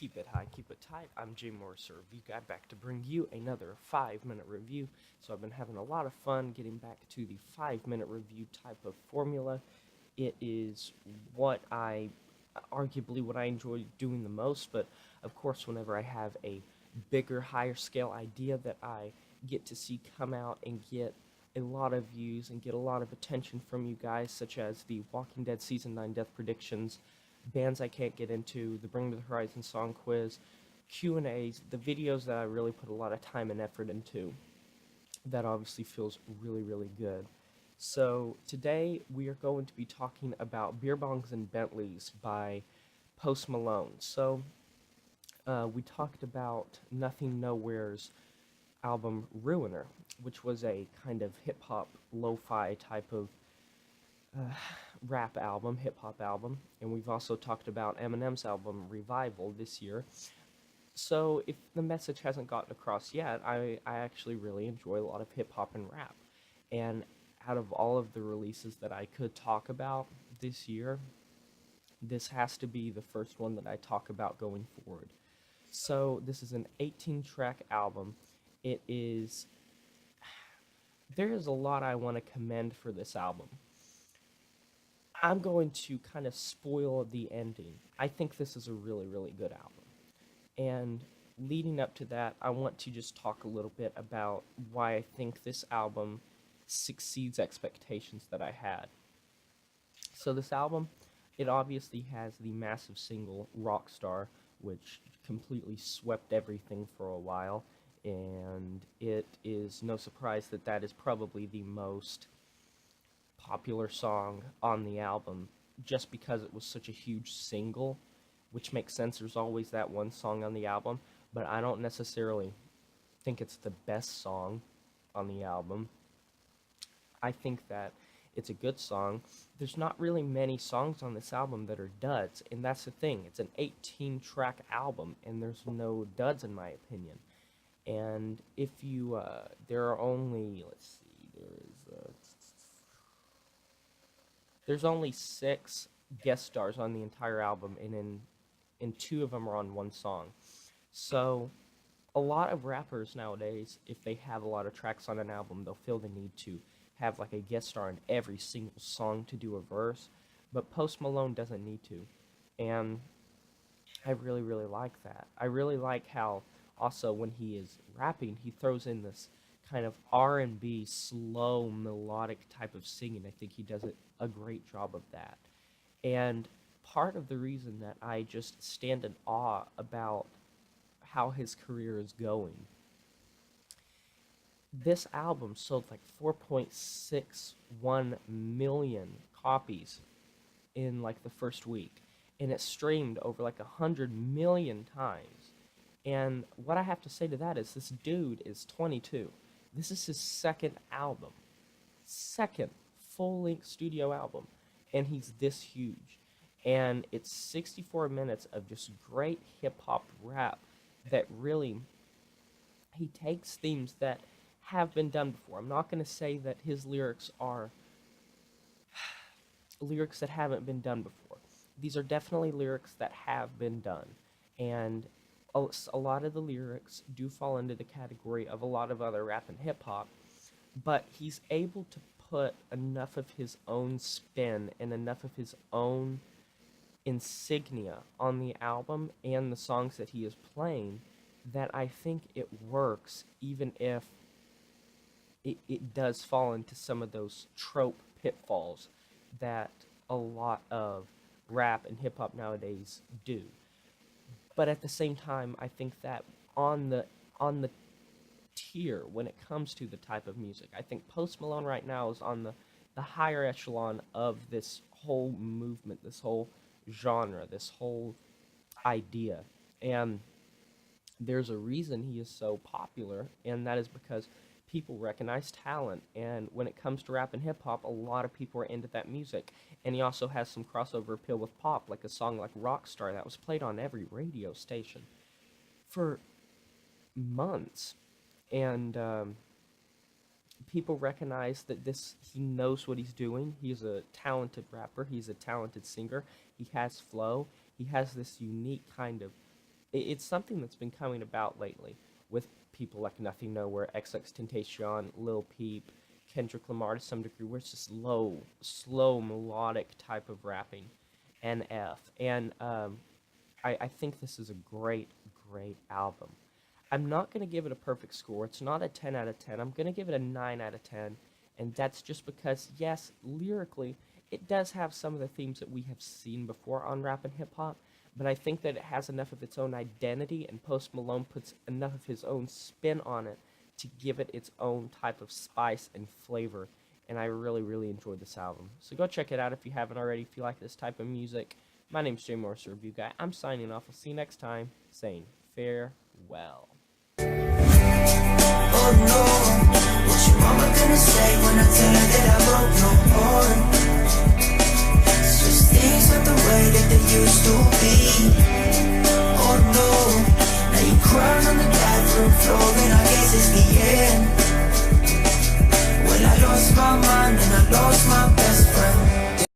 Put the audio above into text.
Keep it high, keep it tight. I'm Jay Morris, a review guy, back to bring you another 5-minute review. So I've been having a lot of fun getting back to the 5-minute review type of formula. It is arguably what I enjoy doing the most, but of course whenever I have a bigger, higher scale idea that I get to see come out and get a lot of views and get a lot of attention from you guys, such as the Walking Dead Season 9 Death Predictions, bands I can't get into, the Bring Me the Horizon song quiz, Q&As, the videos that I really put a lot of time and effort into. That obviously feels really, really good. So today we are going to be talking about Beerbongs and Bentleys by Post Malone. So we talked about Nothing Nowhere's album Ruiner, which was a kind of hip-hop, lo-fi type of uh, rap album, hip-hop album, and we've also talked about Eminem's album Revival this year. So if the message hasn't gotten across yet, I actually really enjoy a lot of hip-hop and rap. And out of all of the releases that I could talk about this year, this has to be the first one that I talk about going forward. So this is an 18-track album. It is there is a lot I want to commend for this album. I'm going to kind of spoil the ending. I think this is a really, really good album. And leading up to that, I want to just talk a little bit about why I think this album succeeds expectations that I had. So this album, it obviously has the massive single Rockstar, which completely swept everything for a while, and it is no surprise that that is probably the most popular song on the album, just because it was such a huge single, which makes sense. There's always that one song on the album, but I don't necessarily think it's the best song on the album. I think that it's a good song. There's not really many songs on this album that are duds, and that's the thing. It's an 18-track album, and there's no duds in my opinion. And if you, there are only, let's see, there's only 6 guest stars on the entire album, and 2 of them are on one song. So a lot of rappers nowadays, if they have a lot of tracks on an album, they'll feel the need to have like a guest star in every single song to do a verse, but Post Malone doesn't need to, and I really, really like that. I really like how also when he is rapping, he throws in this kind of R&B, slow, melodic type of singing. I think he does a great job of that. And part of the reason that I just stand in awe about how his career is going, this album sold like 4.61 million copies in like the first week, and it streamed over like 100 million times. And what I have to say to that is this dude is 22. This is his second full-length studio album, and he's this huge. And it's 64 minutes of just great hip-hop rap that really, he takes themes that have been done before. I'm not going to say that his lyrics are lyrics that haven't been done before. These are definitely lyrics that have been done. And a lot of the lyrics do fall into the category of a lot of other rap and hip hop, but he's able to put enough of his own spin and enough of his own insignia on the album and the songs that he is playing that I think it works, even if it does fall into some of those trope pitfalls that a lot of rap and hip hop nowadays do. But at the same time, I think that on the tier when it comes to the type of music, I think Post Malone right now is on the higher echelon of this whole movement, this whole genre, this whole idea. And there's a reason he is so popular, and that is because people recognize talent. And when it comes to rap and hip hop, a lot of people are into that music. And he also has some crossover appeal with pop, like a song like Rockstar that was played on every radio station for months. And people recognize that he knows what he's doing. He's a talented rapper. He's a talented singer. He has flow. He has this unique kind of it's something that's been coming about lately with people like Nothing Nowhere, XXXTentacion, Lil Peep, Kendrick Lamar to some degree, where it's just slow melodic type of rapping, NF. And I think this is a great album. I'm not going to give it a perfect score. It's not a 10 out of 10. I'm going to give it a 9 out of 10. And that's just because, yes, lyrically, it does have some of the themes that we have seen before on rap and hip-hop, but I think that it has enough of its own identity, and Post Malone puts enough of his own spin on it to give it its own type of spice and flavor, and I really enjoyed this album. So go check it out if you haven't already, if you like this type of music. My name's Jay Morris, the Review Guy. I'm signing off. I'll see you next time, saying farewell. Oh no, what your mama gonna say when I tell her that I broke no heart? It's just things not the way that they used to be. Oh no, now you crying on the bathroom floor and I guess it's the end. Well, I lost my mind and I lost my